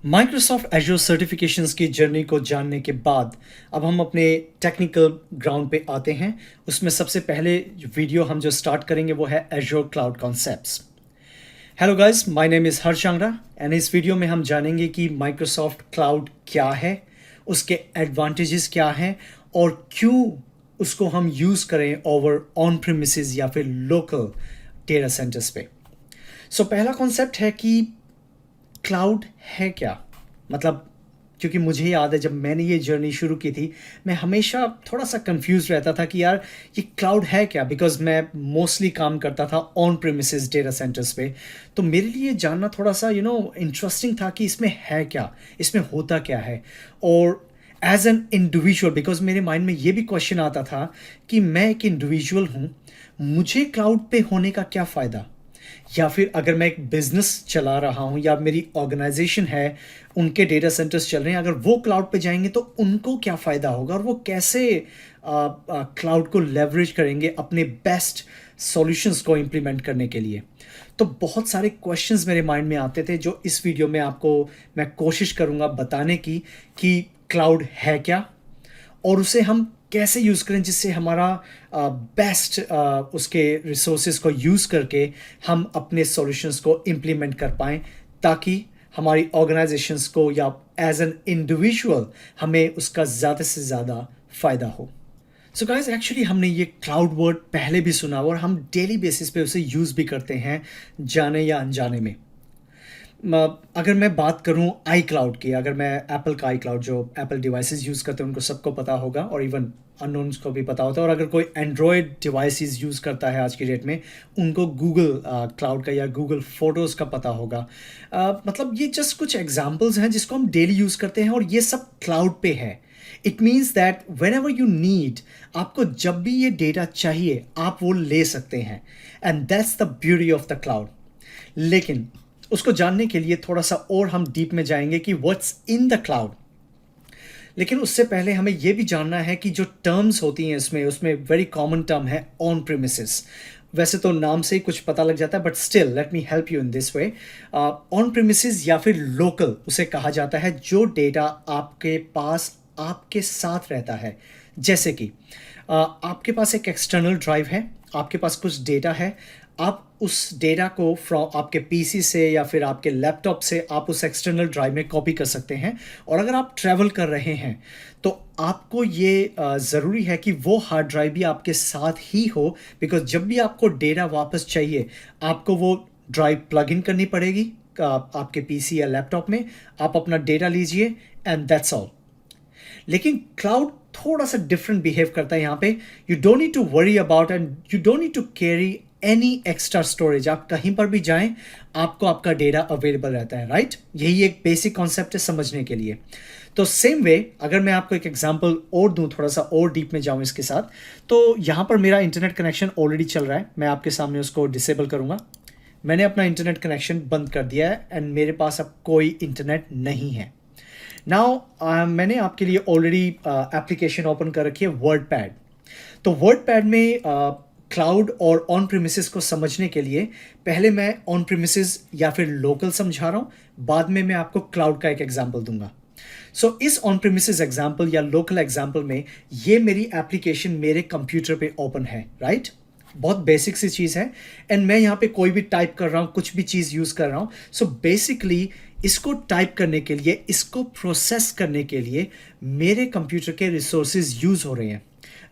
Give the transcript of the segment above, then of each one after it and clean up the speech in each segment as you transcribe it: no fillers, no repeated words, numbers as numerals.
Microsoft एजोर certifications की journey को जानने के बाद अब हम अपने टेक्निकल ग्राउंड पे आते हैं। उसमें सबसे पहले वीडियो हम जो स्टार्ट करेंगे वो है Azure cloud concepts. Hello guys, my name is Harsh Changra and इस वीडियो में हम जानेंगे कि माइक्रोसॉफ्ट क्लाउड क्या है, उसके एडवांटेजेस क्या हैं और क्यों उसको हम यूज़ करें ओवर ऑन प्रीमिसेस या फिर लोकल डेटा सेंटर्स पे। पहला कॉन्सेप्ट है कि क्लाउड है क्या? मतलब क्योंकि मुझे याद है जब मैंने ये जर्नी शुरू की थी, मैं हमेशा थोड़ा-सा कन्फ्यूज़ रहता था कि यार ये क्लाउड है क्या? बिकॉज़ मैं मोस्टली काम करता था ऑन प्रीमिसेस डेटा सेंटर्स पे। तो मेरे लिए जानना थोड़ा-सा इंटरेस्टिंग था कि इसमें है क्या? इसमें होता क्या है? और एज़ एन इंडिविजुअल बिकॉज़ मेरे माइंड में ये भी क्वेश्चन आता था कि मैं एक इंडिविजुअल हूँ, मुझे क्लाउड पे होने का क्या फ़ायदा? या फिर अगर मैं एक बिजनेस चला रहा हूँ या मेरी ऑर्गेनाइजेशन है, उनके डेटा सेंटर्स चल रहे हैं, अगर वो क्लाउड पे जाएंगे तो उनको क्या फ़ायदा होगा और वो कैसे क्लाउड को लेवरेज करेंगे अपने बेस्ट सॉल्यूशंस को इम्प्लीमेंट करने के लिए। तो बहुत सारे क्वेश्चंस मेरे माइंड में आते थे जो इस वीडियो में आपको मैं कोशिश करूँगा बताने की कि क्लाउड है क्या और उसे हम कैसे यूज़ करें जिससे हमारा बेस्ट उसके रिसोर्सेज को यूज़ करके हम अपने सॉल्यूशंस को इम्प्लीमेंट कर पाएँ ताकि हमारी ऑर्गेनाइजेशंस को या एज एन इंडिविजुअल हमें उसका ज़्यादा से ज़्यादा फ़ायदा हो। सो गाइस, एक्चुअली हमने ये क्लाउड वर्ड पहले भी सुना और हम डेली बेसिस पे उसे यूज़ भी करते हैं जाने या अनजाने में। अगर मैं बात करूं आई क्लाउड की, अगर मैं एप्पल का आई क्लाउड जो एप्पल डिवाइसेस यूज़ करते हैं उनको सबको पता होगा और इवन अननोन्स को भी पता होता है, और अगर कोई एंड्रॉयड डिवाइसेस यूज़ करता है आज की डेट में उनको गूगल क्लाउड का या गूगल फोटोज़ का पता होगा। मतलब ये जस्ट कुछ एग्जांपल्स हैं जिसको हम डेली यूज़ करते हैं और ये सब क्लाउड पे है। It means that when ever you need, आपको जब भी ये डेटा चाहिए आप वो ले सकते हैं and that's the beauty of the cloud. लेकिन उसको जानने के लिए थोड़ा सा और हम डीप में जाएंगे कि व्हाट्स इन द क्लाउड। लेकिन उससे पहले हमें यह भी जानना है कि जो टर्म्स होती हैं इसमें, उसमें वेरी कॉमन टर्म है ऑन प्रीमिसेस। वैसे तो नाम से ही कुछ पता लग जाता है but still let me help you in this way. On premises या फिर लोकल उसे कहा जाता है जो डेटा आपके पास आपके साथ रहता है। जैसे कि आपके पास एक एक्सटर्नल ड्राइव है, आपके पास कुछ डेटा है, आप उस डेटा को फ्रॉम आपके पीसी से या फिर आपके लैपटॉप से आप उस एक्सटर्नल ड्राइव में कॉपी कर सकते हैं। और अगर आप ट्रैवल कर रहे हैं तो आपको ये ज़रूरी है कि वो हार्ड ड्राइव भी आपके साथ ही हो, बिकॉज जब भी आपको डेटा वापस चाहिए आपको वो ड्राइव प्लग इन करनी पड़ेगी आपके पीसी या लैपटॉप में। आप अपना डेटा लीजिए एंड दैट्स ऑल। लेकिन क्लाउड थोड़ा सा डिफरेंट बिहेव करता है यहाँ पे। You don't need to worry about and you don't need to carry any extra storage. आप कहीं पर भी जाएं आपको आपका डेटा अवेलेबल रहता है, राइट? यही एक बेसिक कॉन्सेप्ट है समझने के लिए। तो सेम वे अगर मैं आपको एक एग्जांपल और दूं, थोड़ा सा और डीप में जाऊं इसके साथ, तो यहाँ पर मेरा इंटरनेट कनेक्शन ऑलरेडी चल रहा है। मैं आपके सामने उसको डिसेबल करूँगा। मैंने अपना इंटरनेट कनेक्शन बंद कर दिया है एंड मेरे पास अब कोई इंटरनेट नहीं है। नाउ मैंने आपके लिए ऑलरेडी एप्लीकेशन ओपन कर रखी है वर्ड पैड। तो वर्ड पैड में क्लाउड और ऑन प्रीमिसेस को समझने के लिए पहले मैं ऑन प्रीमिसेस या फिर लोकल समझा रहा हूँ, बाद में मैं आपको क्लाउड का एक एग्जांपल दूंगा। इस ऑन प्रीमिसेस एग्जांपल या लोकल एग्जांपल में ये मेरी एप्लीकेशन मेरे कंप्यूटर पे ओपन है, राइट? बहुत बेसिक सी चीज़ है एंड मैं यहाँ पे कोई भी टाइप कर रहा हूँ, कुछ भी चीज़ यूज़ कर रहा हूँ। बेसिकली इसको टाइप करने के लिए, इसको प्रोसेस करने के लिए मेरे कंप्यूटर के रिसोर्सेज यूज़ हो रहे हैं।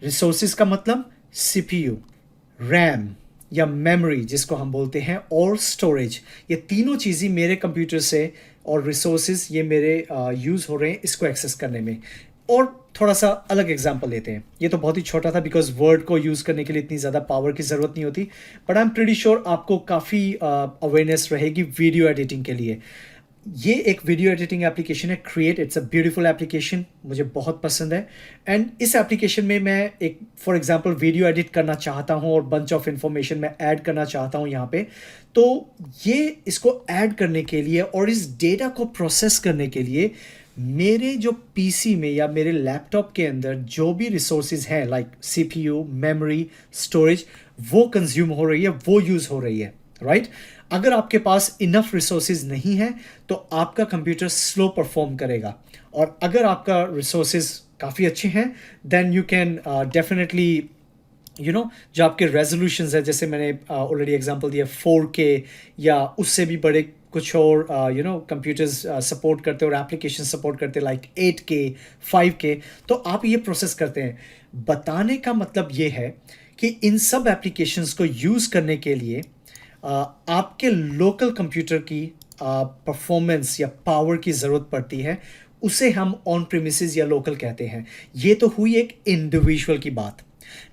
रिसोर्सेज का मतलब सीपीयू, रैम या मेमोरी जिसको हम बोलते हैं, और स्टोरेज। ये तीनों चीज़ें मेरे कंप्यूटर से और रिसोर्सेज ये मेरे यूज़ हो रहे हैं इसको एक्सेस करने में। और थोड़ा सा अलग एग्जांपल लेते हैं। ये तो बहुत ही छोटा था बिकॉज वर्ड को यूज़ करने के लिए इतनी ज़्यादा पावर की ज़रूरत नहीं होती, but I am pretty sure आपको काफ़ी अवेयरनेस रहेगी वीडियो एडिटिंग के लिए। ये एक वीडियो एडिटिंग एप्लीकेशन है create. It's a beautiful application, मुझे बहुत पसंद है। एंड इस एप्लीकेशन में मैं एक फॉर एग्जांपल वीडियो एडिट करना चाहता हूँ और बंच ऑफ इंफॉर्मेशन मैं ऐड करना चाहता हूँ यहाँ पे। तो ये इसको ऐड करने के लिए और इस डेटा को प्रोसेस करने के लिए मेरे जो पीसी में या मेरे लैपटॉप के अंदर जो भी रिसोर्सेज हैं लाइक सीपीयू, मेमोरी, स्टोरेज, वो कंज्यूम हो रही है, वो यूज़ हो रही है, राइट? अगर आपके पास इनफ रिसोर्सेज नहीं है तो आपका कंप्यूटर स्लो परफॉर्म करेगा, और अगर आपका रिसोर्सेज काफ़ी अच्छे हैं देन यू कैन डेफिनेटली जो आपके रेजोल्यूशंस है, जैसे मैंने ऑलरेडी एग्जांपल दिया 4K या उससे भी बड़े कुछ और कंप्यूटर्स सपोर्ट करते हैं और एप्लीकेशन सपोर्ट करते हैं लाइक 8K 5K, तो आप ये प्रोसेस करते हैं। बताने का मतलब ये है कि इन सब एप्लीकेशंस को यूज़ करने के लिए आपके लोकल कंप्यूटर की परफॉर्मेंस या पावर की ज़रूरत पड़ती है। उसे हम ऑन प्रीमिसेस या लोकल कहते हैं। ये तो हुई एक इंडिविजुअल की बात।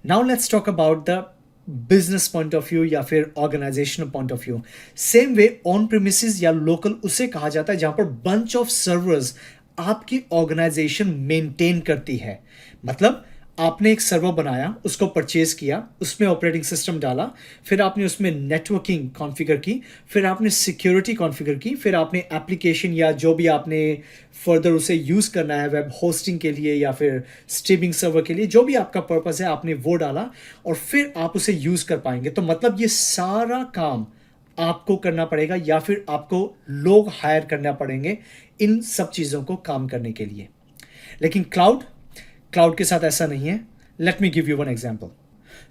Now let's talk about the business point of view या फिर organisational point of view. Same way on premises या लोकल उसे कहा जाता है जहां पर बंच ऑफ सर्वर्स आपकी ऑर्गेनाइजेशन मेंटेन करती है। मतलब आपने एक सर्वर बनाया, उसको परचेज किया, उसमें ऑपरेटिंग सिस्टम डाला, फिर आपने उसमें नेटवर्किंग कॉन्फ़िगर की, फिर आपने सिक्योरिटी कॉन्फ़िगर की, फिर आपने एप्लीकेशन या जो भी आपने फर्दर उसे यूज़ करना है वेब होस्टिंग के लिए या फिर स्ट्रीमिंग सर्वर के लिए, जो भी आपका पर्पस है आपने वो डाला और फिर आप उसे यूज़ कर पाएंगे। तो मतलब ये सारा काम आपको करना पड़ेगा या फिर आपको लोग हायर करना पड़ेंगे इन सब चीज़ों को काम करने के लिए। लेकिन क्लाउड के साथ ऐसा नहीं है। Let me give you one example.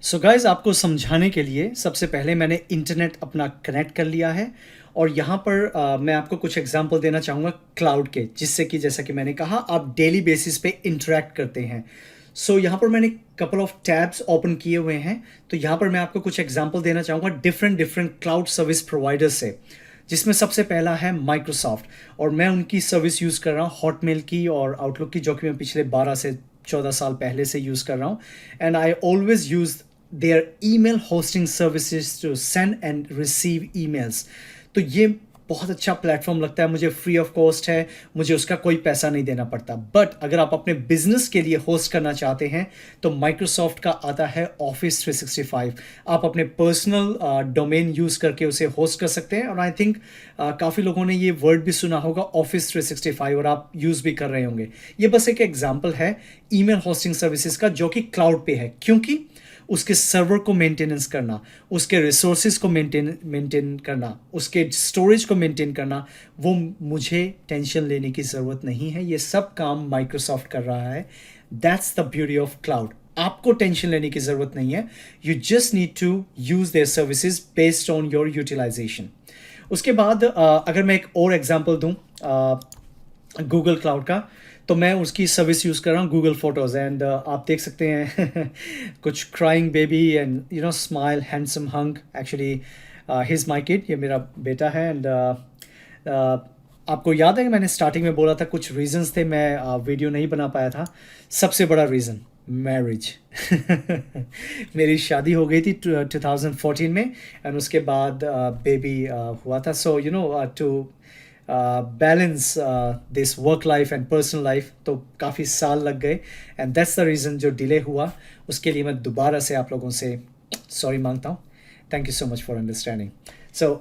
So guys, आपको समझाने के लिए सबसे पहले मैंने इंटरनेट अपना कनेक्ट कर लिया है और यहाँ पर मैं आपको कुछ एग्जाम्पल देना चाहूँगा क्लाउड के, जिससे कि जैसा कि मैंने कहा आप डेली बेसिस पे इंटरेक्ट करते हैं। सो यहाँ पर मैंने कपल ऑफ टैब्स ओपन किए हुए हैं। तो यहाँ पर मैं आपको कुछ एग्जाम्पल देना चाहूँगा different different cloud service providers से, जिसमें सबसे पहला है माइक्रोसॉफ्ट, और मैं उनकी सर्विस यूज़ कर रहा हूँ हॉटमेल की और आउटलुक की, जो कि मैं पिछले 12 से 14 साल पहले से यूज़ कर रहा हूँ। And I always use their email hosting services to send and receive emails. तो ये बहुत अच्छा प्लेटफॉर्म लगता है मुझे, फ्री ऑफ कॉस्ट है, मुझे उसका कोई पैसा नहीं देना पड़ता। बट अगर आप अपने बिजनेस के लिए होस्ट करना चाहते हैं तो माइक्रोसॉफ्ट का आता है ऑफिस 365। आप अपने पर्सनल डोमेन यूज़ करके उसे होस्ट कर सकते हैं, और आई थिंक काफ़ी लोगों ने ये वर्ड भी सुना होगा ऑफिस 365 और आप यूज़ भी कर रहे होंगे। ये बस एक एग्जाम्पल है ईमेल होस्टिंग सर्विसेज का जो कि क्लाउड पे है, क्योंकि उसके सर्वर को मेंटेनेंस करना, उसके रिसोर्सेज को मेंटेन करना, उसके स्टोरेज को मेंटेन करना, वो मुझे टेंशन लेने की ज़रूरत नहीं है। ये सब काम माइक्रोसॉफ्ट कर रहा है। That's the beauty of cloud. आपको टेंशन लेने की ज़रूरत नहीं है। You just need to use their services based on your utilisation. उसके बाद अगर मैं एक और एग्जांपल दूं गूगल क्लाउड का, तो मैं उसकी सर्विस यूज़ कर रहा हूँ गूगल फोटोज़। एंड आप देख सकते हैं कुछ crying baby and smile handsome hung, actually he is my kid, ये मेरा बेटा है। एंड आपको याद है कि मैंने स्टार्टिंग में बोला था कुछ रीजंस थे मैं वीडियो नहीं बना पाया था। सबसे बड़ा रीज़न मैरिज। मेरी शादी हो गई थी 2014 में, एंड उसके बाद बेबी हुआ था। So to balance this work life and personal life, तो काफ़ी साल लग गए, एंड दैट्स द रीज़न जो डिले हुआ। उसके लिए मैं दोबारा से आप लोगों से सॉरी मांगता हूँ। Thank you so much for understanding. So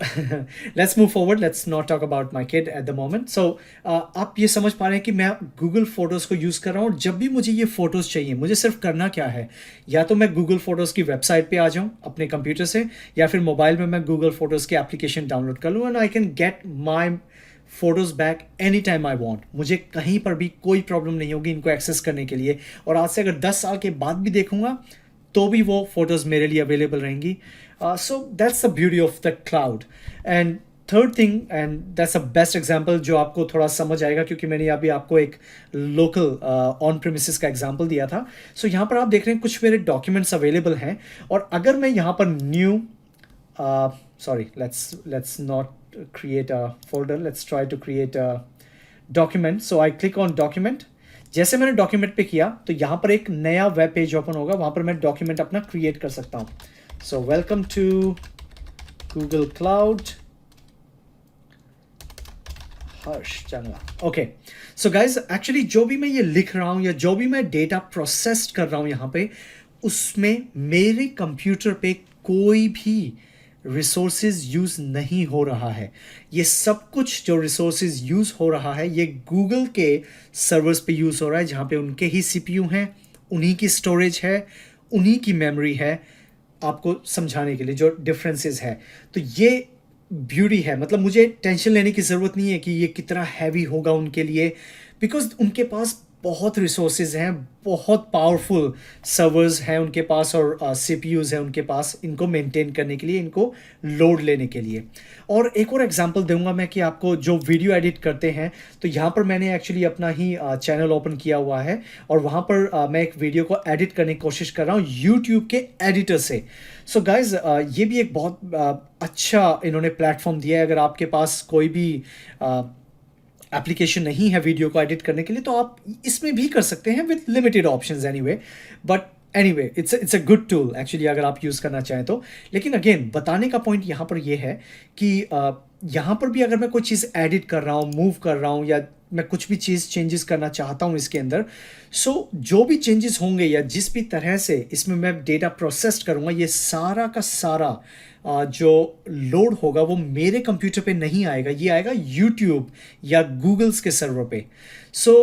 let's move forward, let's not talk about my kid at the moment. So आप ये समझ पा रहे हैं कि मैं गूगल फोटोज़ को यूज़ कर रहा हूँ, और जब भी मुझे ये फ़ोटोज़ चाहिए मुझे सिर्फ करना क्या है, या तो मैं गूगल फोटोज़ की वेबसाइट पे आ जाऊँ अपने कंप्यूटर से, या फिर मोबाइल में मैं गूगल फोटोज़ की एप्लीकेशन डाउनलोड कर लूँ, and I can get my photos back any time I want. मुझे कहीं पर भी कोई प्रॉब्लम नहीं होगी इनको एक्सेस करने के लिए, और आज से अगर 10 साल के बाद भी देखूंगा तो भी वो फ़ोटोज़ मेरे लिए अवेलेबल रहेंगी। So that's the beauty of the cloud. And third thing, and that's a best example जो आपको थोड़ा समझ आएगा, क्योंकि मैंने अभी आपको एक लोकल ऑन प्रीमिसेस का एग्जाम्पल दिया था। सो यहाँ पर आप देख रहे हैं कुछ मेरे डॉक्यूमेंट्स अवेलेबल हैं, और अगर मैं यहाँ पर new sorry, let's not create a folder, let's try to create a document. So I click on document। जैसे मैंने डॉक्यूमेंट पे किया तो यहाँ पर एक नया वेब पेज ओपन होगा, वहाँ पर मैं डॉक्यूमेंट अपना क्रिएट कर सकता हूँ। So welcome to Google cloud, Harsh Changa. Okay, so guys, actually जो भी मैं ये लिख रहा हूँ या जो भी मैं डेटा प्रोसेस कर रहा हूँ यहाँ पे, उसमें मेरे कंप्यूटर पे कोई भी रिसोर्सेज यूज़ नहीं हो रहा है। ये सब कुछ जो रिसोर्सेज यूज़ हो रहा है ये गूगल के सर्वर्स पे यूज़ हो रहा है, जहाँ पे उनके ही सीपीयू हैं, उन्हीं की स्टोरेज है, उन्हीं की मेमोरी है। आपको समझाने के लिए जो डिफरेंसेस है, तो ये ब्यूटी है, मतलब मुझे टेंशन लेने की ज़रूरत नहीं है कि ये कितना हैवी होगा उनके लिए, बिकॉज़ उनके पास बहुत रिसोर्सेज़ हैं, बहुत पावरफुल सर्वर्स हैं उनके पास और सीपीयूज़ हैं उनके पास इनको मेंटेन करने के लिए, इनको लोड लेने के लिए। और एक और एग्जांपल दूँगा मैं कि आपको जो वीडियो एडिट करते हैं, तो यहाँ पर मैंने एक्चुअली अपना ही चैनल ओपन किया हुआ है और वहाँ पर मैं एक वीडियो को एडिट करने की कोशिश कर रहा हूँ यूट्यूब के एडिटर से। सो गाइज़ ये भी एक बहुत अच्छा इन्होंने प्लेटफ़ॉर्म दिया है। अगर आपके पास कोई भी एप्लीकेशन नहीं है वीडियो को एडिट करने के लिए, तो आप इसमें भी कर सकते हैं with limited options anyway. But anyway it's a good tool actually, अगर आप यूज़ करना चाहें तो। लेकिन अगेन बताने का पॉइंट यहाँ पर ये है कि यहाँ पर भी अगर मैं कोई चीज़ एडिट कर रहा हूँ, मूव कर रहा हूँ, या मैं कुछ भी चीज़ चेंजेस करना चाहता हूँ इसके अंदर, सो जो भी चेंजेस होंगे या जिस भी तरह से इसमें मैं डेटा प्रोसेस करूँगा, ये सारा का सारा जो लोड होगा वो मेरे कंप्यूटर पे नहीं आएगा, ये आएगा यूट्यूब या गूगल्स के सर्वर पे। So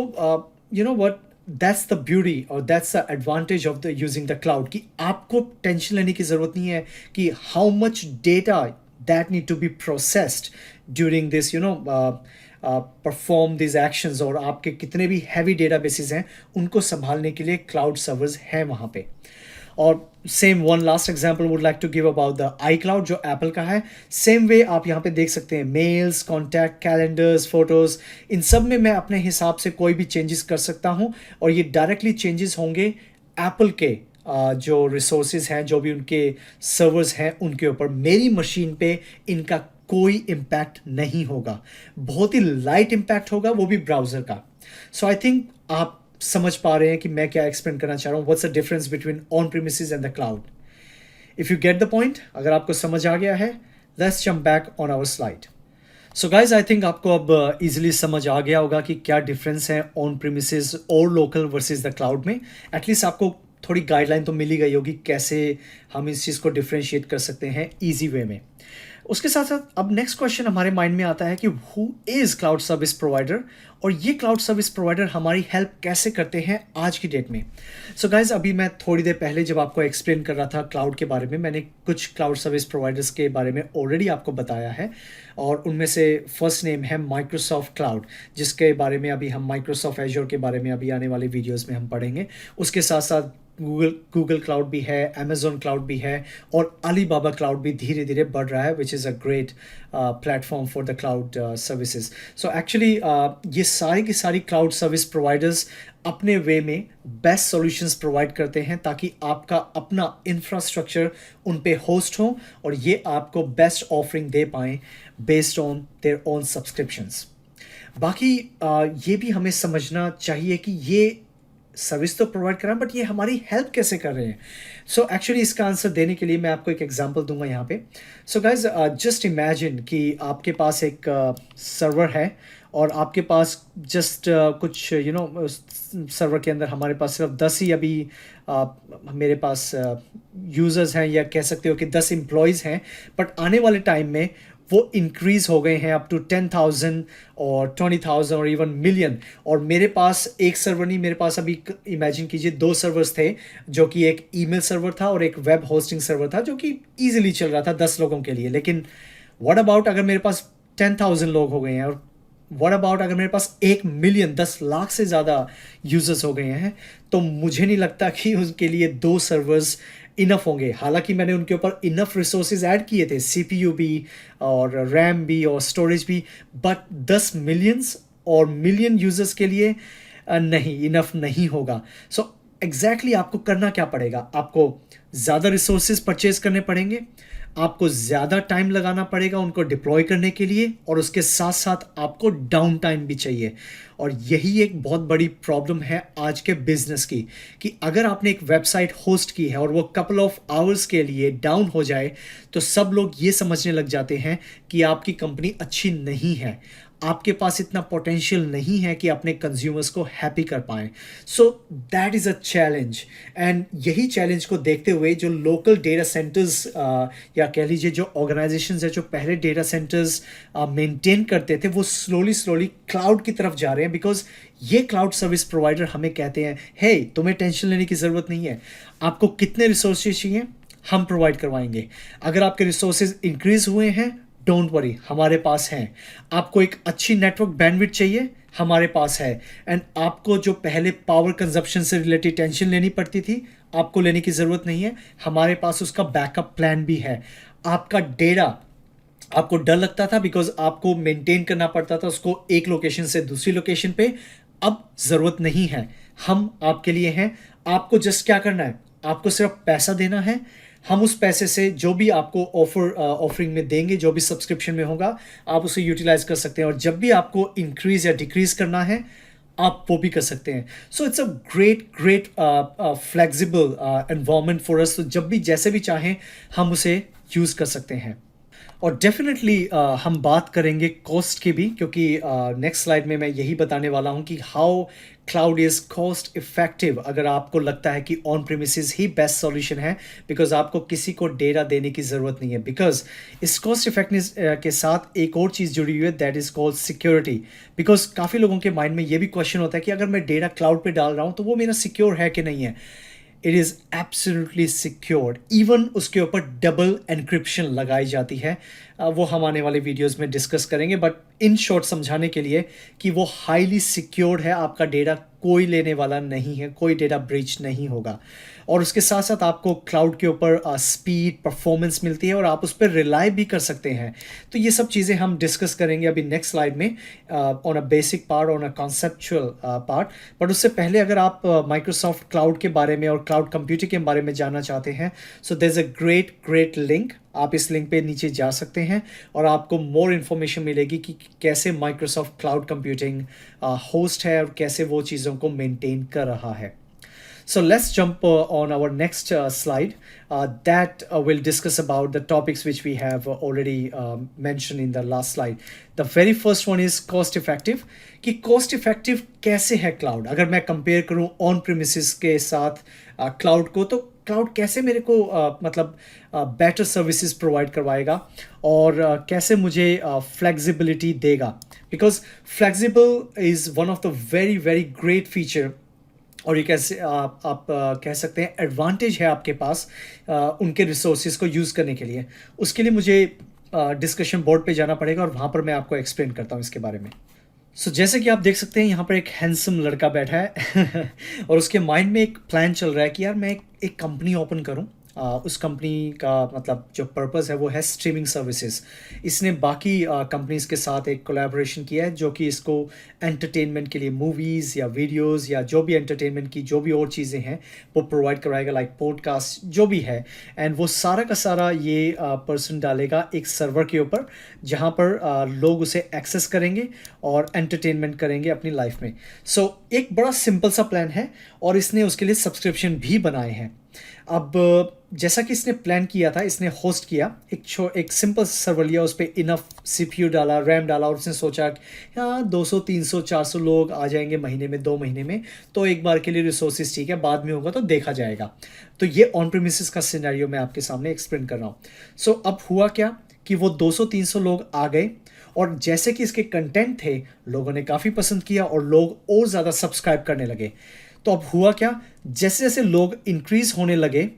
you know what, that's the beauty और that's the advantage of the using the cloud, कि आपको टेंशन लेने की ज़रूरत नहीं है कि how much data that need to be processed during this perform this actions, और आपके कितने भी हैवी डेटाबेसेस हैं उनको संभालने के लिए क्लाउड सर्वर्स हैं वहाँ पे। और same one last example would like to give about the iCloud जो एप्पल का है। सेम वे आप यहाँ पे देख सकते हैं, मेल्स, कॉन्टैक्ट, कैलेंडर्स, फोटोज़, इन सब में मैं अपने हिसाब से कोई भी चेंजेस कर सकता हूँ और ये डायरेक्टली चेंजेस होंगे एप्पल के जो रिसोर्सेज हैं, जो भी उनके सर्वर्स हैं उनके ऊपर। मेरी मशीन पे इनका कोई इम्पैक्ट नहीं होगा, बहुत ही लाइट इम्पैक्ट होगा, वो भी ब्राउज़र का। सो आई थिंक आप समझ पा रहे हैं कि मैं क्या एक्सप्लेन करना चाह रहा हूँ, what's the difference between on premises and the cloud. If you get the point, अगर आपको समझ आ गया है, let's jump back on our slide. So guys I think आपको अब इजीली समझ आ गया होगा कि क्या डिफरेंस है ऑन प्रीमिसेस और लोकल वर्सेस द क्लाउड में। एटलीस्ट आपको थोड़ी गाइडलाइन तो मिल ही गई होगी कैसे हम इस चीज़ को डिफ्रेंशिएट कर सकते हैं ईजी वे में। उसके साथ साथ अब नेक्स्ट क्वेश्चन हमारे माइंड में आता है कि who is cloud service provider, और ये क्लाउड सर्विस प्रोवाइडर हमारी हेल्प कैसे करते हैं आज की डेट में। सो गाइज अभी मैं थोड़ी देर पहले जब आपको एक्सप्लेन कर रहा था क्लाउड के बारे में, मैंने कुछ क्लाउड सर्विस प्रोवाइडर्स के बारे में ऑलरेडी आपको बताया है, और उनमें से फर्स्ट नेम है माइक्रोसॉफ्ट क्लाउड, जिसके बारे में अभी हम माइक्रोसॉफ्ट एजोर के बारे में अभी आने वाले वीडियोज़ में हम पढ़ेंगे। उसके साथ साथ गूगल क्लाउड भी है, अमेजोन क्लाउड भी है, और अलीबाबा क्लाउड भी धीरे धीरे बढ़ रहा है, which is a great platform for the cloud services. So actually ये सारी की सारी क्लाउड सर्विस प्रोवाइडर्स अपने वे में बेस्ट सॉल्यूशंस प्रोवाइड करते हैं ताकि आपका अपना इंफ्रास्ट्रक्चर उन पे होस्ट हो और ये आपको बेस्ट ऑफरिंग दे पाएँ based on their own subscriptions. बाकी ये भी हमें समझना चाहिए कि ये सर्विस तो प्रोवाइड कर रहा है, बट ये हमारी हेल्प कैसे कर रहे हैं। सो एक्चुअली इसका आंसर देने के लिए मैं आपको एक एग्जांपल दूंगा यहाँ पे। सो गाइज जस्ट इमेजिन कि आपके पास एक सर्वर है और आपके पास जस्ट कुछ सर्वर के अंदर हमारे पास सिर्फ 10 ही अभी मेरे पास यूज़र्स हैं, या कह सकते हो कि 10 एम्प्लॉयज़ हैं, बट आने वाले टाइम में वो इंक्रीज़ हो गए हैं अप टू 10,000 और 20,000 और इवन मिलियन। और मेरे पास एक सर्वर नहीं, मेरे पास अभी इमेजिन कीजिए 2 सर्वर्स थे, जो कि एक ईमेल सर्वर था और एक वेब होस्टिंग सर्वर था, जो कि ईजिली चल रहा था 10 लोगों के लिए। लेकिन व्हाट अबाउट अगर मेरे पास 10,000 लोग हो गए हैं, और व्हाट अबाउट अगर मेरे पास 1 मिलियन 10 लाख से ज़्यादा यूज़र्स हो गए हैं, तो मुझे नहीं लगता कि उनके लिए 2 सर्वर्स इनफ होंगे। हालांकि मैंने उनके ऊपर इनफ रिसोर्सेज ऐड किए थे, सीपीयू भी और रैम भी और स्टोरेज भी, बट 10 मिलियंस और मिलियन यूजर्स के लिए नहीं, इनफ नहीं होगा। सो एग्जैक्टली आपको करना क्या पड़ेगा, आपको ज़्यादा रिसोर्सेज परचेज करने पड़ेंगे, आपको ज़्यादा टाइम लगाना पड़ेगा उनको डिप्लॉय करने के लिए, और उसके साथ साथ आपको डाउन टाइम भी चाहिए। और यही एक बहुत बड़ी प्रॉब्लम है आज के बिजनेस की, कि अगर आपने एक वेबसाइट होस्ट की है और वो कपल ऑफ आवर्स के लिए डाउन हो जाए, तो सब लोग ये समझने लग जाते हैं कि आपकी कंपनी अच्छी नहीं है, आपके पास इतना पोटेंशियल नहीं है कि अपने कंज्यूमर्स को हैप्पी कर पाएँ। So that is a challenge, and यही चैलेंज को देखते हुए जो लोकल डेटा सेंटर्स या कह लीजिए जो ऑर्गेनाइजेशंस है, जो पहले डेटा सेंटर्स मेंटेन करते थे, वो स्लोली क्लाउड की तरफ जा रहे हैं, बिकॉज ये क्लाउड सर्विस प्रोवाइडर हमें कहते हैं, हे तुम्हें टेंशन लेने की ज़रूरत नहीं है, आपको कितने रिसोर्सेज चाहिए हम प्रोवाइड करवाएंगे। अगर आपके रिसोर्सेज इंक्रीज हुए हैं, डोंट वरी, हमारे पास हैं। आपको एक अच्छी नेटवर्क बैंडविड्थ चाहिए, हमारे पास है। एंड आपको जो पहले पावर कंजप्शन से रिलेटेड टेंशन लेनी पड़ती थी, आपको लेने की ज़रूरत नहीं है। हमारे पास उसका बैकअप प्लान भी है। आपका डेटा, आपको डर लगता था बिकॉज आपको मेंटेन करना पड़ता था उसको एक लोकेशन से दूसरी लोकेशन पे, अब ज़रूरत नहीं है। हम आपके लिए हैं। आपको जस्ट क्या करना है, आपको सिर्फ पैसा देना है। हम उस पैसे से जो भी आपको ऑफरिंग में देंगे, जो भी सब्सक्रिप्शन में होगा, आप उसे यूटिलाइज कर सकते हैं। और जब भी आपको इंक्रीज या डिक्रीज करना है, आप वो भी कर सकते हैं। So it's a great flexible environment for us. तो जब भी जैसे भी चाहें हम उसे यूज़ कर सकते हैं। और डेफिनेटली हम बात करेंगे कॉस्ट की भी, क्योंकि नेक्स्ट स्लाइड में मैं यही बताने वाला हूँ कि how cloud is cost effective. अगर आपको लगता है कि on premises he best solution है, बिकॉज आपको किसी को डेटा देने की ज़रूरत नहीं है। बिकॉज इस कॉस्ट इफेक्टिवनेस के साथ एक और चीज़ जुड़ी हुई है, that is called security. Because काफ़ी लोगों के माइंड में ये भी क्वेश्चन होता है कि अगर मैं डेटा क्लाउड पे डाल रहा हूँ तो वो मेरा सिक्योर है कि नहीं है। It is absolutely secured. Even उसके ऊपर डबल एनक्रिप्शन लगाई जाती है। वो हम आने वाले वीडियोस में डिस्कस करेंगे, बट इन शॉर्ट समझाने के लिए कि वो हाईली सिक्योर्ड है। आपका डेटा कोई लेने वाला नहीं है, कोई डेटा ब्रीच नहीं होगा। और उसके साथ साथ आपको क्लाउड के ऊपर स्पीड, परफॉर्मेंस मिलती है और आप उस पर रिलाई भी कर सकते हैं। तो ये सब चीज़ें हम डिस्कस करेंगे अभी नेक्स्ट स्लाइड में, on a basic part, on a conceptual part. But उससे पहले अगर आप माइक्रोसॉफ्ट क्लाउड के बारे में और क्लाउड कंप्यूटिंग के बारे में जानना चाहते हैं, so there is a great link. आप इस लिंक पे नीचे जा सकते हैं और आपको मोर इन्फॉर्मेशन मिलेगी कि कैसे माइक्रोसॉफ्ट क्लाउड कंप्यूटिंग होस्ट है और कैसे वो चीज़ों को मेंटेन कर रहा है। So let's jump on our next slide that will discuss about the topics which we have already mentioned in the last slide. The very first one is cost effective. कि cost effective कैसे है cloud? अगर मैं compare करूँ on premises के साथ cloud को, तो cloud कैसे मेरे को मतलब better services provide करवाएगा और कैसे मुझे flexibility देगा? Because flexible is one of the very great feature, और ये कैसे आप कह सकते हैं एडवांटेज है आपके पास उनके रिसोर्सेज को यूज़ करने के लिए। उसके लिए मुझे डिस्कशन बोर्ड पे जाना पड़ेगा और वहाँ पर मैं आपको एक्सप्लेन करता हूँ इसके बारे में। सो जैसे कि आप देख सकते हैं यहाँ पर एक हैंडसम लड़का बैठा है और उसके माइंड में एक प्लान चल रहा है कि यार मैं एक कंपनी ओपन करूँ। उस कंपनी का मतलब जो पर्पस है वो है स्ट्रीमिंग सर्विसेज। इसने बाकी कंपनीज के साथ एक कोलैबोरेशन किया है जो कि इसको एंटरटेनमेंट के लिए मूवीज़ या वीडियोस या जो भी एंटरटेनमेंट की जो भी और चीज़ें हैं वो प्रोवाइड करवाएगा, लाइक पॉडकास्ट जो भी है। एंड वो सारा का सारा ये पर्सन डालेगा एक सर्वर के ऊपर, जहाँ पर लोग उसे एक्सेस करेंगे और एंटरटेनमेंट करेंगे अपनी लाइफ में। सो एक बड़ा सिंपल सा प्लान है और इसने उसके लिए सब्सक्रिप्शन भी बनाए हैं। अब जैसा कि इसने प्लान किया था, इसने होस्ट किया एक सिंपल सर्वर लिया, उस पर इनफ सीपीयू डाला, रैम डाला और उसने सोचा कि हाँ 200 300 400 लोग आ जाएंगे महीने में, 2 महीने में, तो एक बार के लिए रिसोर्सेज ठीक है, बाद में होगा तो देखा जाएगा। तो ये ऑन प्रीमिसेस का सिनेरियो मैं आपके सामने एक्सप्लेन कर रहा हूँ। सो अब हुआ क्या कि वो 200-300 लोग आ गए और जैसे कि इसके कंटेंट थे लोगों ने काफ़ी पसंद किया और लोग और ज़्यादा सब्सक्राइब करने लगे। तो अब हुआ क्या, जैसे जैसे लोग इंक्रीज होने लगे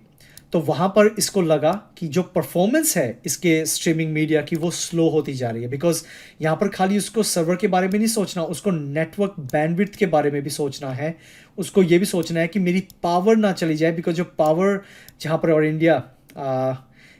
तो वहाँ पर इसको लगा कि जो परफॉर्मेंस है इसके स्ट्रीमिंग मीडिया की वो स्लो होती जा रही है। बिकॉज यहाँ पर खाली उसको सर्वर के बारे में नहीं सोचना, उसको नेटवर्क बैंडविड्थ के बारे में भी सोचना है। उसको ये भी सोचना है कि मेरी पावर ना चली जाए, बिकॉज जो पावर जहाँ पर, और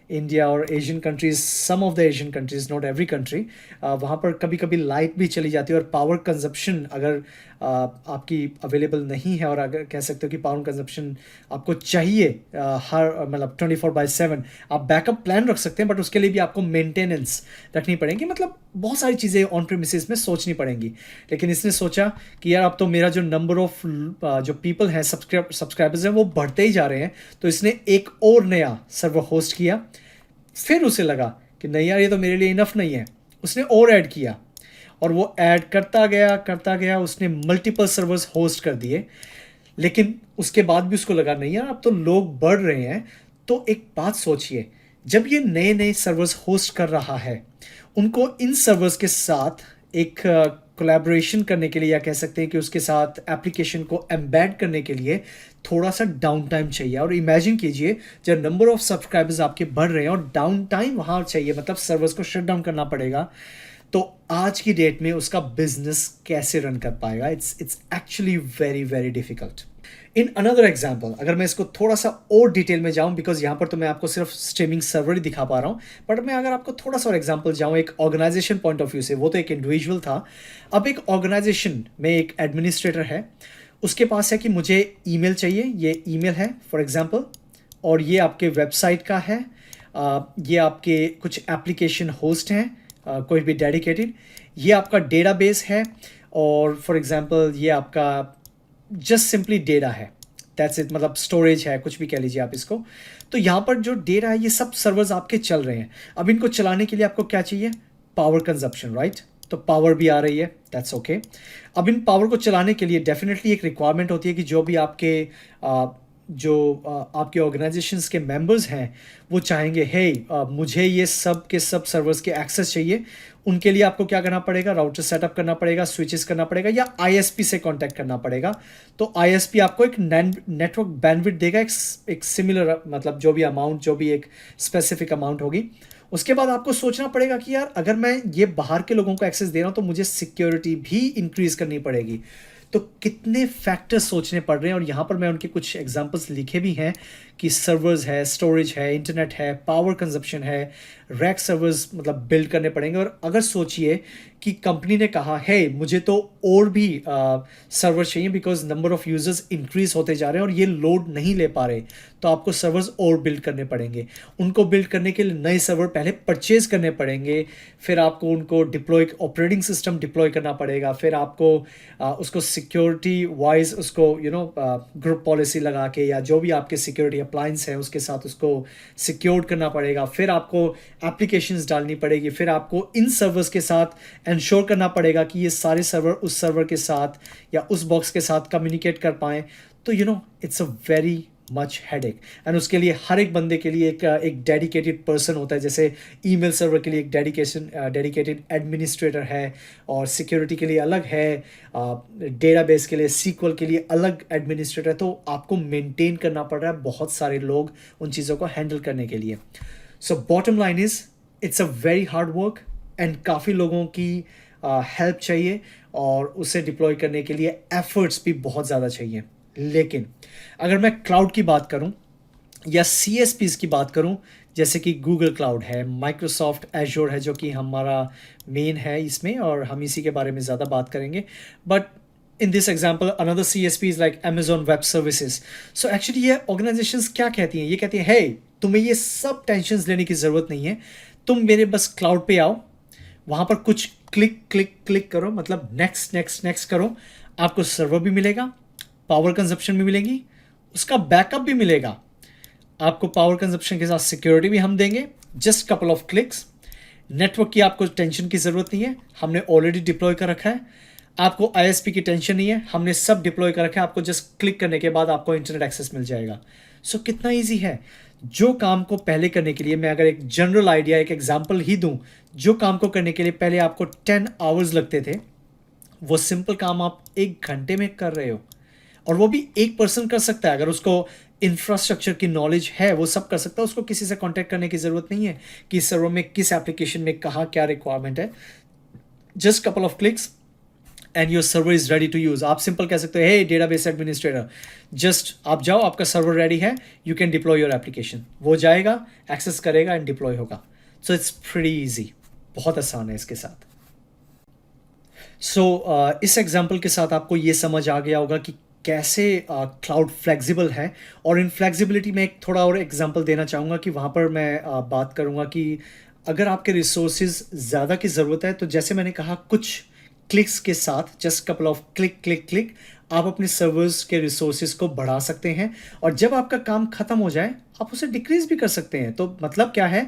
इंडिया और Asian countries, some of the Asian countries, not every country, वहाँ पर कभी कभी लाइट भी चली जाती है और पावर कंजप्शन अगर आपकी अवेलेबल नहीं है, और अगर कह सकते हो कि पावर कंजप्शन आपको चाहिए हर मतलब 24/7, आप बैकअप प्लान रख सकते हैं, बट उसके लिए भी आपको मेंटेनेंस रखनी पड़ेगी। मतलब बहुत सारी चीज़ें ऑन प्रीमिसेस में सोचनी पड़ेंगी। लेकिन इसने सोचा कि यार अब तो मेरा जो नंबर ऑफ जो पीपल हैं, सब्सक्राइबर्स हैं, वो बढ़ते ही जा रहे हैं। तो इसने एक और नया सर्वर होस्ट किया। फिर उसे लगा कि नहीं यार ये तो मेरे लिए इनफ नहीं है, उसने और ऐड किया और वो ऐड करता गया, उसने मल्टीपल सर्वर्स होस्ट कर दिए। लेकिन उसके बाद भी उसको लगा नहीं यार अब तो लोग बढ़ रहे हैं। तो एक बात सोचिए, जब ये नए नए सर्वर्स होस्ट कर रहा है, उनको इन सर्वर्स के साथ एक कोलैबोरेशन करने के लिए, या कह सकते हैं कि उसके साथ एप्लीकेशन को एम्बेड करने के लिए थोड़ा सा डाउन टाइम चाहिए। और इमेजिन कीजिए जब नंबर ऑफ सब्सक्राइबर्स आपके बढ़ रहे हैं और डाउन टाइम वहाँ चाहिए, मतलब सर्वर्स को शट डाउन करना पड़ेगा, तो आज की डेट में उसका बिजनेस कैसे रन कर पाएगा? It's actually very very difficult. In another example, अगर मैं इसको थोड़ा सा और डिटेल में जाऊं, बिकॉज यहाँ पर तो मैं आपको सिर्फ स्ट्रीमिंग सर्वर ही दिखा पा रहा हूँ, बट मैं अगर आपको थोड़ा सा और एग्जाम्पल जाऊँ एक ऑर्गेनाइजेशन पॉइंट ऑफ व्यू से, वो तो एक इंडिविजुअल था। अब एक ऑर्गेनाइजेशन में एक एडमिनिस्ट्रेटर है, उसके पास है कि मुझे ईमेल चाहिए, ये ईमेल है फॉर एग्जांपल, और ये आपके वेबसाइट का है, ये आपके कुछ एप्लीकेशन होस्ट हैं, कोई भी डेडिकेटेड, ये आपका डेटाबेस है, और फॉर एग्जांपल ये आपका जस्ट सिंपली डेटा है, दैट्स इट, मतलब स्टोरेज है, कुछ भी कह लीजिए आप इसको। तो यहाँ पर जो डेटा है ये सब सर्वर्स आपके चल रहे हैं। अब इनको चलाने के लिए आपको क्या चाहिए? Power consumption, right? तो पावर भी आ रही है, दैट्स ओके। अब इन पावर को चलाने के लिए डेफिनेटली एक रिक्वायरमेंट होती है कि जो भी आपके आपके ऑर्गेनाइजेशंस के मेंबर्स हैं वो चाहेंगे, हे मुझे ये सब के सब सर्वर्स के एक्सेस चाहिए। उनके लिए आपको क्या करना पड़ेगा? राउटर सेटअप करना पड़ेगा, स्विचेस करना पड़ेगा, या आईएसपी से कांटेक्ट करना पड़ेगा। तो आईएसपी आपको एक नेटवर्क बैंडविड्थ देगा, एक सिमिलर, मतलब जो भी अमाउंट, जो भी एक स्पेसिफिक अमाउंट होगी। उसके बाद आपको सोचना पड़ेगा कि यार अगर मैं ये बाहर के लोगों को एक्सेस दे रहा हूँ तो मुझे सिक्योरिटी भी इंक्रीज करनी पड़ेगी। तो कितने फैक्टर्स सोचने पड़ रहे हैं, और यहाँ पर मैं उनके कुछ एग्जांपल्स लिखे भी हैं कि सर्वर्स है, स्टोरेज है, इंटरनेट है, पावर कंजप्शन है, रैक सर्वर्स मतलब बिल्ड करने पड़ेंगे। और अगर सोचिए कि कंपनी ने कहा है मुझे तो और भी सर्वर चाहिए because number of users increase होते जा रहे हैं और ये लोड नहीं ले पा रहे, तो आपको सर्वर्स और बिल्ड करने पड़ेंगे। उनको बिल्ड करने के लिए नए सर्वर पहले परचेज करने पड़ेंगे, फिर आपको उनको डिप्लॉय, ऑपरेटिंग सिस्टम डिप्लॉय करना पड़ेगा, फिर आपको उसको सिक्योरिटी वाइज उसको ग्रुप पॉलिसी लगा के या जो भी आपके सिक्योरिटी अप्लायंस है उसके साथ उसको सिक्योर्ड करना पड़ेगा, फिर आपको एप्लीकेशंस डालनी पड़ेगी, फिर आपको इन सर्वर्स के साथ इंश्योर करना पड़ेगा कि ये सारे सर्वर उस सर्वर के साथ या उस बॉक्स के साथ कम्युनिकेट कर पाएँ। तो it's a very much headache. And उसके लिए हर एक बंदे के लिए एक डेडिकेटेड पर्सन होता है, जैसे ईमेल सर्वर के लिए एक डेडिकेटेड एडमिनिस्ट्रेटर है, और सिक्योरिटी के लिए अलग है, डेटाबेस के लिए, सीक्वल के लिए अलग एडमिनिस्ट्रेटर। तो आपको मेंटेन करना पड़ रहा है बहुत सारे लोग उन चीज़ों को हैंडल करने के लिए। So bottom line is it's a very hard work, and काफ़ी लोगों की हेल्प चाहिए, और उसे डिप्लॉय करने के लिए एफर्ट्स भी बहुत ज़्यादा चाहिए। लेकिन अगर मैं क्लाउड की बात करूं या CSPs की बात करूं, जैसे कि गूगल क्लाउड है, माइक्रोसॉफ्ट एज्योर है जो कि हमारा मेन है इसमें, और हम इसी के बारे में ज़्यादा बात करेंगे। But in this example another CSP is like Amazon web services. So actually ये ऑर्गेनाइजेशंस क्या कहती हैं? ये कहती हैं, हे तुम्हें ये सब टेंशन्स लेने की ज़रूरत नहीं है, तुम मेरे बस क्लाउड पे आओ, वहाँ पर कुछ क्लिक क्लिक क्लिक करो, मतलब नेक्स्ट नेक्स्ट नेक्स्ट करो, आपको सर्वर भी मिलेगा, पावर कंजप्शन भी मिलेगी, उसका बैकअप भी मिलेगा, आपको पावर कंजप्शन के साथ सिक्योरिटी भी हम देंगे, just couple of clicks. Network की आपको टेंशन की ज़रूरत नहीं है, हमने ऑलरेडी डिप्लॉय कर रखा है। आपको ISP की टेंशन नहीं है, हमने सब डिप्लॉय कर रखा है, आपको जस्ट क्लिक करने के बाद आपको इंटरनेट एक्सेस मिल जाएगा। सो कितना ईजी है। जो काम को पहले करने के लिए, मैं अगर एक जनरल आइडिया, एक एग्जाम्पल ही दूँ, जो काम को करने के लिए पहले आपको 10 आवर्स लगते थे, वो सिंपल काम आप 1 घंटे में कर रहे हो। और वो भी एक पर्सन कर सकता है, अगर उसको इंफ्रास्ट्रक्चर की नॉलेज है वो सब कर सकता है, उसको किसी से कांटेक्ट करने की ज़रूरत नहीं है कि इस सर्वर में किस एप्लीकेशन में कहाँ क्या रिक्वायरमेंट है। Just couple of clicks and your server is ready to use. आप सिंपल कह सकते हो, हे डेटाबेस एडमिनिस्ट्रेटर, जस्ट आप जाओ, आपका सर्वर रेडी है, you can deploy your application. वो जाएगा, एक्सेस करेगा एंड डिप्लॉय होगा। सो इट्स प्रीटी ईजी, बहुत आसान है इसके साथ। सो इस एग्जाम्पल के साथ आपको ये समझ आ गया होगा कि कैसे क्लाउड फ्लेक्सिबल है। और इन फ्लेक्सिबिलिटी में एक थोड़ा और एग्जांपल देना चाहूँगा कि वहाँ पर मैं बात करूँगा कि अगर आपके रिसोर्सेज ज़्यादा की ज़रूरत है, तो जैसे मैंने कहा कुछ क्लिक्स के साथ, just couple of click click click, आप अपने सर्वर्स के रिसोर्सेज को बढ़ा सकते हैं, और जब आपका काम ख़त्म हो जाए आप उसे डिक्रीज भी कर सकते हैं। तो मतलब क्या है,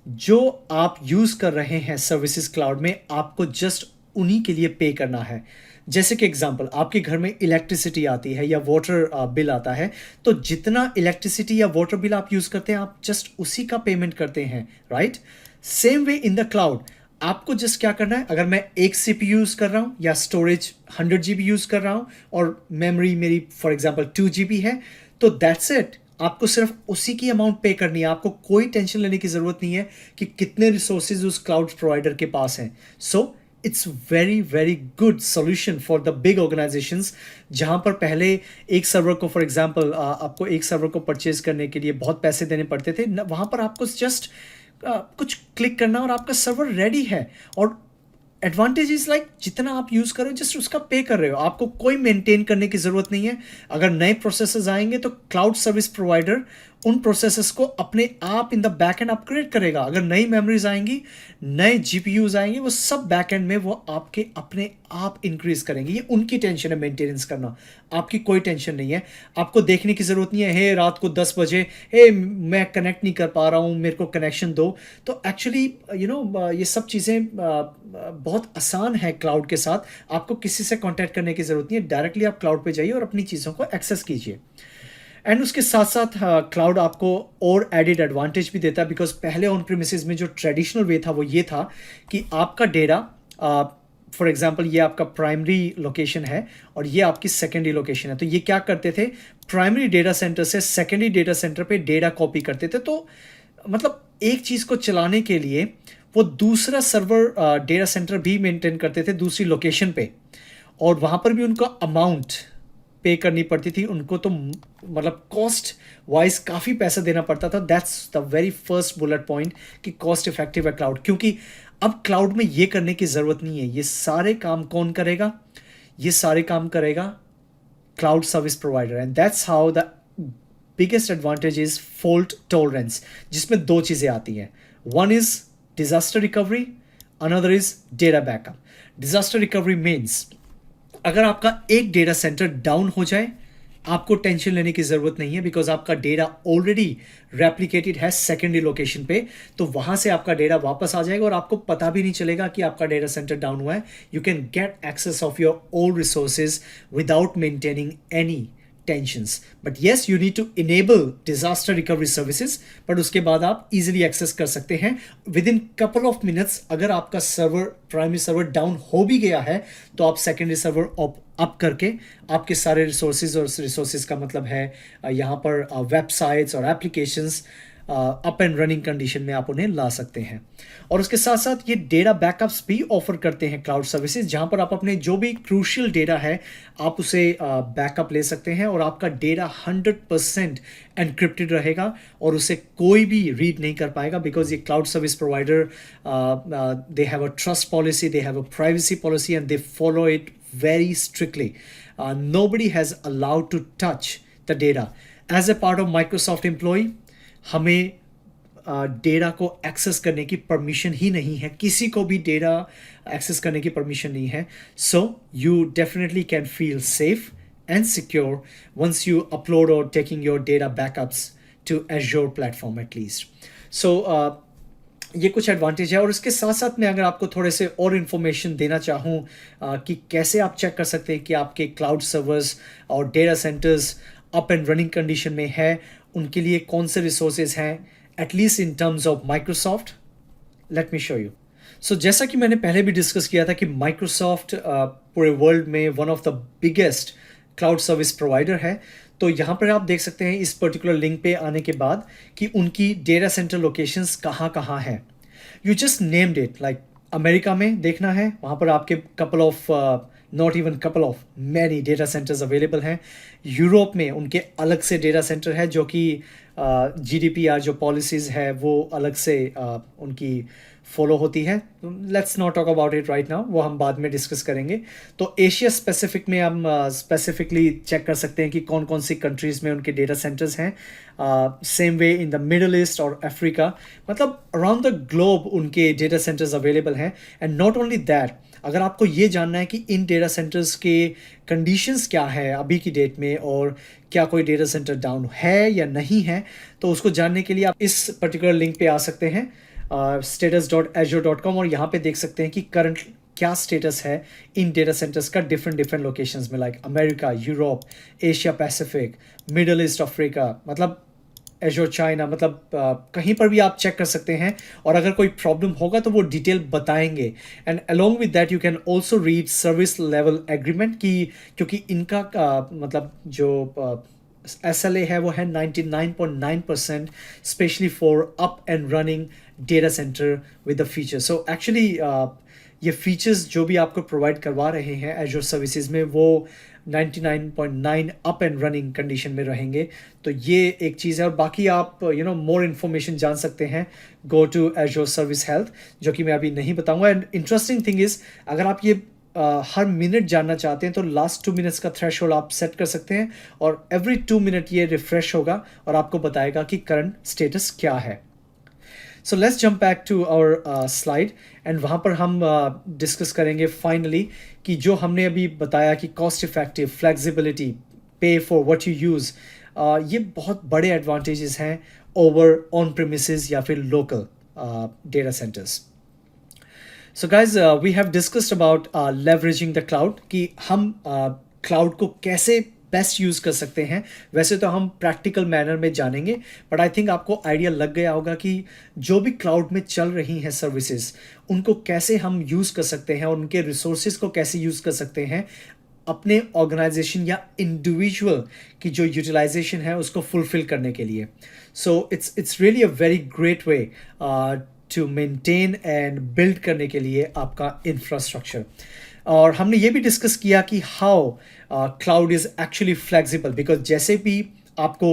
जो आप यूज़ कर रहे हैं सर्विसेज क्लाउड में, आपको जस्ट उन्हीं के लिए पे करना है। जैसे कि एग्जांपल, आपके घर में इलेक्ट्रिसिटी आती है या वाटर बिल आता है, तो जितना इलेक्ट्रिसिटी या वाटर बिल आप यूज़ करते हैं, आप जस्ट उसी का पेमेंट करते हैं, right? Same way in the cloud, आपको जस्ट क्या करना है, अगर मैं एक सीपीयू यूज़ कर रहा हूँ या स्टोरेज 100 GB यूज़ कर रहा हूँ और मेमोरी मेरी फॉर एग्जांपल 2 GB है, तो दैट्स इट। आपको सिर्फ उसी की अमाउंट पे करनी है। आपको कोई टेंशन लेने की ज़रूरत नहीं है कि कितने रिसोर्सेज उस क्लाउड प्रोवाइडर के पास हैं। So it's very very good solution for the big organisations, जहाँ पर पहले एक सर्वर को फॉर एग्जांपल आपको एक सर्वर को परचेज करने के लिए बहुत पैसे देने पड़ते थे। वहाँ पर आपको जस्ट कुछ क्लिक करना और आपका सर्वर रेडी है। और एडवांटेज इज लाइक जितना आप यूज़ करो जस्ट उसका पे कर रहे हो, आपको कोई मेंटेन करने की ज़रूरत नहीं है। अगर नए प्रोसेसेस आएंगे तो क्लाउड सर्विस प्रोवाइडर उन प्रोसेसेस को अपने आप in the back and upgrade करेगा। अगर नई मेमोरीज आएंगी, नए जीपीयूज आएंगे, वो सब बैक एंड में वो आपके अपने आप इंक्रीज करेंगे। ये उनकी टेंशन है मेंटेनेंस करना, आपकी कोई टेंशन नहीं है। आपको देखने की ज़रूरत नहीं है, हे रात को 10 बजे हे मैं कनेक्ट नहीं कर पा रहा हूँ, मेरे को कनेक्शन दो। तो एक्चुअली ये सब चीज़ें बहुत आसान है क्लाउड के साथ। आपको किसी से कांटेक्ट करने की ज़रूरत नहीं है, डायरेक्टली आप क्लाउड पे जाइए और अपनी चीज़ों को एक्सेस कीजिए। एंड उसके साथ साथ क्लाउड आपको और एडिड एडवांटेज भी देता है, बिकॉज पहले ऑन प्रीमिसेस में जो ट्रेडिशनल वे था वो ये था कि आपका डेटा फॉर एग्जांपल ये आपका प्राइमरी लोकेशन है और ये आपकी सेकेंडरी लोकेशन है। तो ये क्या करते थे, प्राइमरी डेटा सेंटर से सेकेंडरी डेटा सेंटर पे डेटा कॉपी करते थे। तो मतलब एक चीज़ को चलाने के लिए वो दूसरा सर्वर डेटा सेंटर भी मेंटेन करते थे दूसरी लोकेशन पे, और वहाँ पर भी उनको अमाउंट पे करनी पड़ती थी उनको। तो मतलब कॉस्ट वाइज काफ़ी पैसा देना पड़ता था। That's the very first bullet point कि कॉस्ट इफेक्टिव है क्लाउड, क्योंकि अब क्लाउड में ये करने की ज़रूरत नहीं है। ये सारे काम कौन करेगा, ये सारे काम करेगा cloud service provider. And that's how the biggest advantage is fault tolerance, जिसमें दो चीज़ें आती हैं। One is disaster recovery, another is data backup. Disaster recovery means अगर आपका एक डेटा सेंटर डाउन हो जाए, आपको टेंशन लेने की ज़रूरत नहीं है, बिकॉज आपका डेटा ऑलरेडी रेप्लिकेटेड है सेकेंडरी लोकेशन पे। तो वहाँ से आपका डेटा वापस आ जाएगा और आपको पता भी नहीं चलेगा कि आपका डेटा सेंटर डाउन हुआ है। You can get access of your old resources without maintaining any tensions. But yes, you need to enable disaster recovery services, but उसके बाद आप easily access कर सकते हैं within couple of minutes। अगर आपका सर्वर प्राइमरी सर्वर डाउन हो भी गया है तो आप सेकेंडरी सर्वर अप करके आपके सारे रिसोर्सेज, और रिसोर्सेज का मतलब है यहाँ पर वेबसाइट्स और applications up and running condition में आप उन्हें ला सकते हैं। और उसके साथ साथ ये डेटा बैकअप्स भी ऑफर करते हैं क्लाउड सर्विसेज, जहाँ पर आप अपने जो भी क्रूशियल डेटा है आप उसे बैकअप ले सकते हैं और आपका डेटा 100% एनक्रिप्टेड रहेगा और उसे कोई भी रीड नहीं कर पाएगा, बिकॉज ये cloud service provider they have a trust policy, they have a privacy policy and they follow it very strictly. Nobody has allowed to touch the data. As a part of Microsoft employee, हमें data को access करने की permission ही नहीं है, किसी को भी data access करने की परमिशन नहीं है। So you definitely can feel safe and secure once you upload और taking your data backups to Azure platform at least. So ये कुछ एडवांटेज है। और इसके साथ साथ मैं अगर आपको थोड़े से और इन्फॉर्मेशन देना चाहूँ कि कैसे आप चेक कर सकते हैं कि आपके क्लाउड सर्वर्स और data centres up and running condition में है, उनके लिए कौन से रिसोर्सेज हैं at least in terms of Microsoft, let me show you. So जैसा कि मैंने पहले भी डिस्कस किया था कि माइक्रोसॉफ्ट पूरे वर्ल्ड में one of the biggest cloud service provider है। तो यहाँ पर आप देख सकते हैं इस पर्टिकुलर लिंक पे आने के बाद कि उनकी डेटा सेंटर लोकेशंस कहाँ कहाँ हैं। You just named it, like America में देखना है, वहाँ पर आपके couple of not even couple of many data centres available हैं। यूरोप में उनके अलग से डेटा सेंटर है, जो कि GDPR जो पॉलिसीज़ है वो अलग से उनकी फॉलो होती है। Let's not talk about it right now, वो हम बाद में डिस्कस करेंगे। तो एशिया स्पेसिफिक में हम स्पेसिफिकली चेक कर सकते हैं कि कौन कौन सी कंट्रीज़ में उनके डेटा सेंटर्स हैं। Same way in the middle east और अफ्रीका, मतलब अराउंड द ग्लोब उनके डेटा सेंटर्स अवेलेबल हैं। एंड नॉट ओनली दैट, अगर आपको ये जानना है कि इन डेटा सेंटर्स के कंडीशंस क्या है अभी की डेट में और क्या कोई डेटा सेंटर डाउन है या नहीं है, तो उसको जानने के लिए आप इस पर्टिकुलर लिंक पे आ सकते हैं status.azure.com, और यहाँ पे देख सकते हैं कि करंट क्या स्टेटस है इन डेटा सेंटर्स का डिफरेंट लोकेशंस में, like America, Europe, Asia Pacific, middle east, Africa. मतलब एजोर चाइना, मतलब कहीं पर भी आप चेक कर सकते हैं, और अगर कोई प्रॉब्लम होगा तो वो डिटेल बताएंगे। And along with that you can also read service level agreement की, क्योंकि इनका मतलब जो SLA है वो है 99.9%, specially for up and running data centre with the feature. So actually ये फीचर्स जो भी आपको प्रोवाइड करवा रहे हैं एजोर सर्विसेज में, वो 99.9 अप एंड रनिंग कंडीशन में रहेंगे। तो ये एक चीज़ है, और बाकी आप मोर इन्फॉर्मेशन जान सकते हैं, go to Azure service health, जो कि मैं अभी नहीं बताऊंगा। एंड इंटरेस्टिंग थिंग इज़, अगर आप ये हर मिनट जानना चाहते हैं तो लास्ट 2 मिनट्स का थ्रेशोल्ड आप सेट कर सकते हैं, और एवरी 2 मिनट ये रिफ्रेश होगा और आपको बताएगा कि करंट स्टेटस क्या है। So let's jump back to our slide, and वहाँ पर हम डिस्कस करेंगे फाइनली कि जो हमने अभी बताया कि कॉस्ट इफेक्टिव, फ्लेक्सिबिलिटी, पे फॉर व्हाट यू यूज़, ये बहुत बड़े एडवांटेजेस हैं ओवर ऑन प्रीमिसेस या फिर local data centres. So guys, we have discussed about leveraging the cloud, कि हम क्लाउड को कैसे बेस्ट यूज़ कर सकते हैं। वैसे तो हम प्रैक्टिकल मैनर में जानेंगे, बट आई थिंक आपको आइडिया लग गया होगा कि जो भी क्लाउड में चल रही हैं सर्विसेज, उनको कैसे हम यूज़ कर सकते हैं, और उनके रिसोर्सेज को कैसे यूज़ कर सकते हैं अपने ऑर्गेनाइजेशन या इंडिविजुअल की जो यूटिलाइजेशन है उसको फुलफिल करने के लिए। So it's really a very great way to maintain and build करने के लिए आपका इंफ्रास्ट्रक्चर। और हमने ये भी डिस्कस किया कि how cloud is actually flexible, because जैसे भी आपको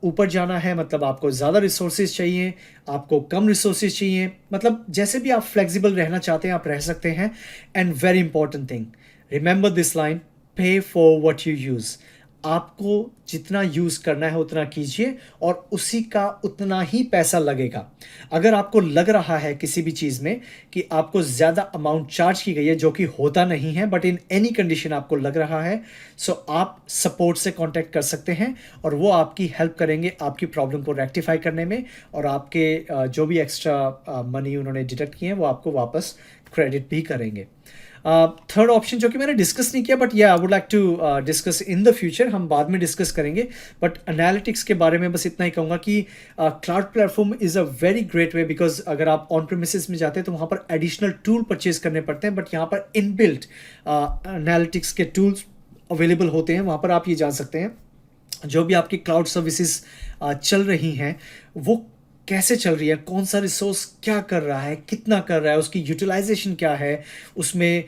ऊपर जाना है, मतलब आपको ज़्यादा रिसोर्सेज चाहिए, आपको कम रिसोर्सेज चाहिए, मतलब जैसे भी आप फ्लेक्सिबल रहना चाहते हैं आप रह सकते हैं। And very important thing, remember this line, पे फॉर व्हाट यू यूज़। आपको जितना यूज़ करना है उतना कीजिए, और उसी का उतना ही पैसा लगेगा। अगर आपको लग रहा है किसी भी चीज़ में कि आपको ज़्यादा अमाउंट चार्ज की गई है, जो कि होता नहीं है, बट इन एनी कंडीशन आपको लग रहा है, सो आप सपोर्ट से कांटेक्ट कर सकते हैं, और वो आपकी हेल्प करेंगे आपकी प्रॉब्लम को रेक्टिफाई करने में, और आपके जो भी एक्स्ट्रा मनी उन्होंने डिडक्ट किए हैं वो आपको वापस क्रेडिट भी करेंगे। थर्ड ऑप्शन जो कि मैंने डिस्कस नहीं किया, बट या I would like to discuss in the future, हम बाद में डिस्कस करेंगे, बट एनालिटिक्स के बारे में बस इतना ही कहूँगा कि cloud platform is a very great way, because अगर आप ऑन प्रीमिसेस में जाते हैं तो वहाँ पर एडिशनल टूल परचेज करने पड़ते हैं, बट यहाँ पर इनबिल्ट एनालिटिक्स के टूल्स अवेलेबल होते हैं। वहाँ पर आप ये जान सकते हैं जो भी आपकी क्लाउड सर्विसेज चल रही हैं वो कैसे चल रही है, कौन सा रिसोर्स क्या कर रहा है, कितना कर रहा है, उसकी यूटिलाइजेशन क्या है, उसमें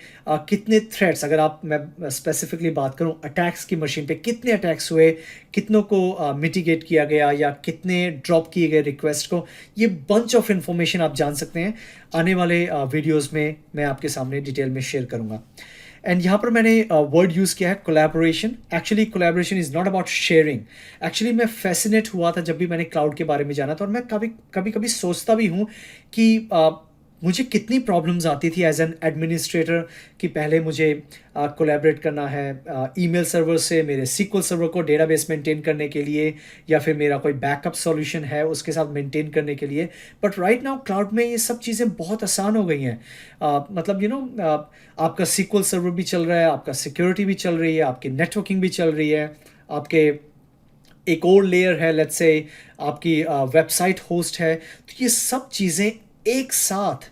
कितने थ्रेड्स, अगर आप, मैं स्पेसिफिकली बात करूं अटैक्स की मशीन पे, कितने अटैक्स हुए, कितनों को मिटिगेट किया गया, या कितने ड्रॉप किए गए रिक्वेस्ट को, ये बंच ऑफ इंफॉर्मेशन आप जान सकते हैं। आने वाले वीडियोज़ में मैं आपके सामने डिटेल में शेयर करूँगा। एंड यहाँ पर मैंने वर्ड यूज़ किया है collaboration. Actually collaboration is not about sharing. Actually मैं फैसिनेट हुआ था जब भी मैंने क्लाउड के बारे में जाना था, और मैं कभी कभी सोचता भी हूँ कि मुझे कितनी प्रॉब्लम्स आती थी एज एन एडमिनिस्ट्रेटर, कि पहले मुझे कोलैबोरेट करना है ईमेल सर्वर से मेरे सीक्वल सर्वर को डेटाबेस मेंटेन करने के लिए, या फिर मेरा कोई बैकअप सॉल्यूशन है उसके साथ मेंटेन करने के लिए। बट राइट नाउ क्लाउड में ये सब चीज़ें बहुत आसान हो गई हैं। मतलब आपका सीक्वल सर्वर भी चल रहा है, आपका सिक्योरिटी भी चल रही है, आपकी नेटवर्किंग भी चल रही है, आपके एक और लेयर है, लेट्स से आपकी वेबसाइट होस्ट है। तो ये सब चीज़ें एक साथ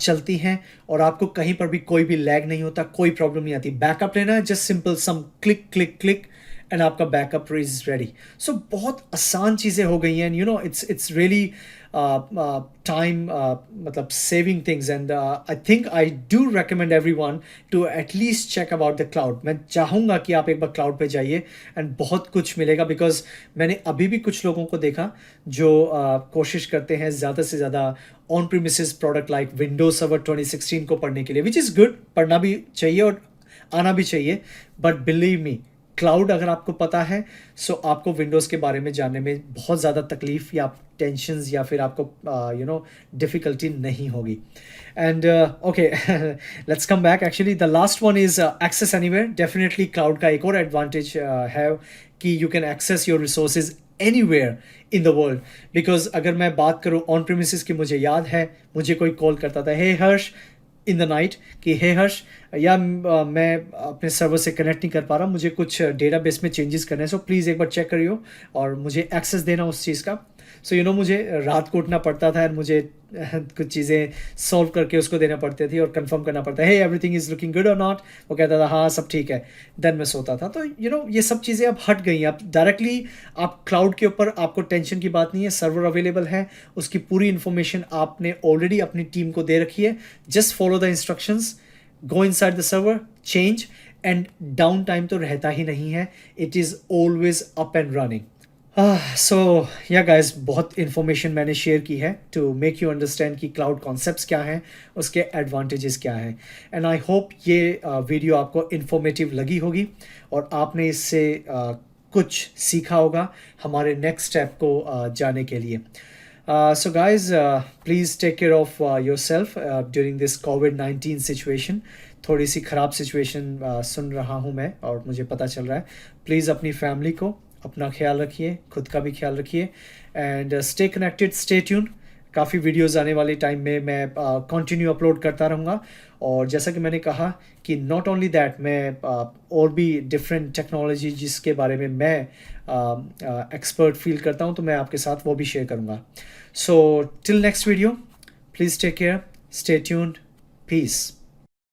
चलती हैं, और आपको कहीं पर भी कोई भी लैग नहीं होता, कोई प्रॉब्लम नहीं आती। बैकअप लेना है, just simple some click click click and आपका बैकअप इज रेडी। सो बहुत आसान चीज़ें हो गई हैं, इट्स रियली टाइम मतलब saving things. And I think I do recommend everyone to at least check about the cloud. मैं चाहूँगा कि आप एक बार क्लाउड पे जाइए, एंड बहुत कुछ मिलेगा, बिकॉज मैंने अभी भी कुछ लोगों को देखा जो कोशिश करते हैं ज़्यादा से ज़्यादा on premises product like Windows server 2016 को पढ़ने के लिए, विच इज़ गुड, पढ़ना भी चाहिए और आना भी चाहिए। बट बिलीव मी, क्लाउड अगर आपको पता है, सो आपको विंडोज़ के बारे में जानने में बहुत ज़्यादा तकलीफ या टेंशन्स या फिर आपको डिफ़िकल्टी नहीं होगी। And okay, let's come back. Actually the last one is access anywhere. Definitely cloud का एक और एडवांटेज है कि you can access your resources anywhere in the world. Because अगर मैं बात करूँ ऑन प्रीमिसेस की, मुझे याद है मुझे कोई कॉल करता था, हे हर्ष इन द नाइट कि हे हर्ष, या मैं अपने सर्वर से कनेक्ट नहीं कर पा रहा, मुझे कुछ डेटाबेस में चेंजेस करने हैं, सो प्लीज़ एक बार चेक करियो और मुझे एक्सेस देना उस चीज़ का। सो मुझे रात को उठना पड़ता था और मुझे कुछ चीज़ें सॉल्व करके उसको देना पड़ती थी और कंफर्म करना पड़ता है, हे एवरीथिंग इज़ लुकिंग गुड और नॉट। वो कहता था हाँ सब ठीक है, देन मैं सोता था। तो ये सब चीज़ें अब हट गई हैं। अब डायरेक्टली आप क्लाउड के ऊपर, आपको टेंशन की बात नहीं है, सर्वर अवेलेबल है, उसकी पूरी इन्फॉर्मेशन आपने ऑलरेडी अपनी टीम को दे रखी है। Just follow the instructions, go inside the server, change, and down time तो रहता ही नहीं है, it is always up and running. So yeah guys, बहुत इन्फॉर्मेशन मैंने शेयर की है टू मेक यू अंडरस्टैंड कि क्लाउड कॉन्सेप्ट्स क्या हैं, उसके एडवांटेजेस क्या हैं। एंड आई होप ये वीडियो आपको इन्फॉर्मेटिव लगी होगी और आपने इससे कुछ सीखा होगा हमारे नेक्स्ट स्टेप को जाने के लिए। So guys, please take care of yourself during this COVID-19 situation. थोड़ी सी ख़राब सिचुएशन सुन रहा हूँ मैं और मुझे पता चल रहा है। प्लीज़ अपनी फैमिली को अपना ख्याल रखिए, खुद का भी ख्याल रखिए, and stay connected, stay tune. काफ़ी वीडियोस आने वाले टाइम में मैं कंटिन्यू अपलोड करता रहूँगा। और जैसा कि मैंने कहा कि नॉट ओनली दैट, मैं और भी डिफरेंट टेक्नोलॉजी जिसके बारे में मैं एक्सपर्ट फील करता हूँ, तो मैं आपके साथ वो भी शेयर करूँगा। So till next video, please take care, stay tuned, piece.